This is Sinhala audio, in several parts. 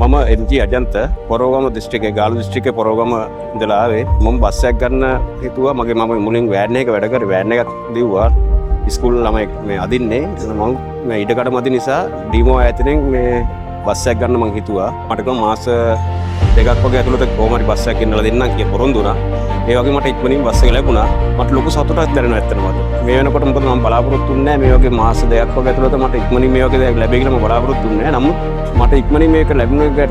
මම MG අජන්ත පොරෝගම දිස්ත්‍රික්කයේ ගාල්ල දිස්ත්‍රික්කයේ පොරෝගම ඉඳලා ආවේ. මම බස් එකක් ගන්න හිතුවා. මම මුලින් වෑන් එකක වැඩ කරේ. වෑන් එකක් දීුවා. ඉස්කෝල ළමයි මේ අදින්නේ. මම මේ ඉඩකඩ මදි නිසා ඩීමෝ ආයතනයෙන් මේ බස් එකක් ගන්න මං හිතුවා. මට කොහොම මාස දෙකක් වගේ ඇතුළත කොහොම හරි බස් එකක් ගෙන්නලා දෙන්නම් කියලා පොරොන්දු වුණා. ඒ වගේ මට ඉක්මනින් බස් එක ලැබුණා. මට ලොකු සතුටක් දැනෙනවා ඇත්තටම. මේ වෙනකොට මොකද මම බලාපොරොත්තු වෙන්නේ නැහැ මේ වගේ මාස දෙකක් වගේ ඇතුළත මට ඉක්මනින් මේ වගේ දෙයක් ලැබෙයි කියලා මම බලාපොරොත්තු වෙන්නේ නැහැ. නමුත් මට ඉක්මනින් මේක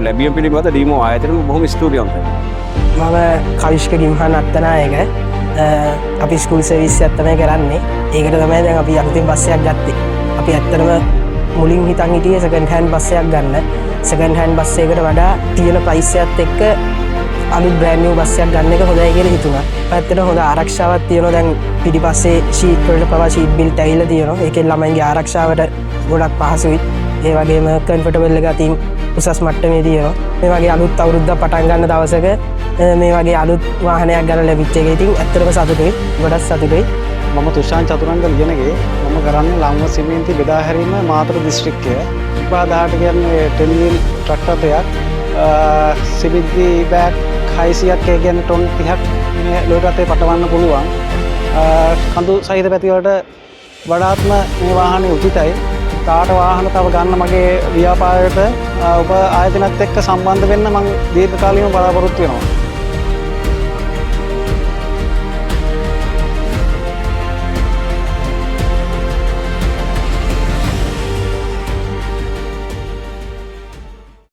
ලැබීම පිළිබඳ ඩීමෝ ආයතනෙම බොහොම ස්තුතිවන්තයි. මම කවිෂ්ක ගිම්හන් අත්තනායක අපි ස්කූල් සර්විස් එකක් තමයි කරන්නේ. ඒකට තමයි දැන් අපි අලුතින් බස් එකක් ගත්තේ. අපි ඇත්තටම මුලින් හිතන් හිටියේ සෙකන්ඩ් හෑන්ඩ් බස් එකක් ගන්න. සෙකන්ඩ් හෑන්ඩ් බස් එකකට වඩා තියෙන ප්‍රයිස් එකත් එක්ක අලුත් බ්‍රෑන්ඩ් නිව් බස් එකක් ගන්න එක හොඳයි කියලා හිතුණා. ඇත්තටම හොඳ ආරක්ෂාවක් තියෙනවා. දැන් පිටිපස්සේ ෂීට් වලට පවා ෂීට් බෙල්ට් ඇවිල්ලා තියෙනවා. ඒකෙන් ළමයින්ගේ ආරක්ෂාවට ගොඩක් පහසුයි. ඒ වගේම කම්ෆර්ටබල් එක අතින් උසස් මට්ටමේ තියෙනවා. මේ වගේ අලුත් අවුරුද්දක් පටන් ගන්න දවසක මේ වගේ අලුත් වාහනයක් ගන්න ලැබිච්ච එක ඉතින් ඇත්තටම සතුටුයි. ගොඩක් සතුටුයි. මම තුෂාන් චතුරංග ලියනගේ මම කරන්නේ ලංව සිමෙන්ති බෙදා හැරීම මාතර දිස්ත්‍රික්කය. 18 කියන්නේ 10 wheel ට්‍රැක්ටර් එකක්. සිබිද්දි බෑග් 600ක් ඒ කියන්නේ ටොන් 30ක් මේ ලෝකයේ පටවන්න පුළුවන්. කඳු සහිත පැති වලට වඩාත්ම මේ වාහනේ උචිතයි. කාට වාහන තව ගන්න මගේ ව්‍යාපාරයට ඔබ ආයතනත් එක්ක සම්බන්ධ වෙන්න මම දීර්ඝ කාලීනව බලාපොරොත්තු වෙනවා.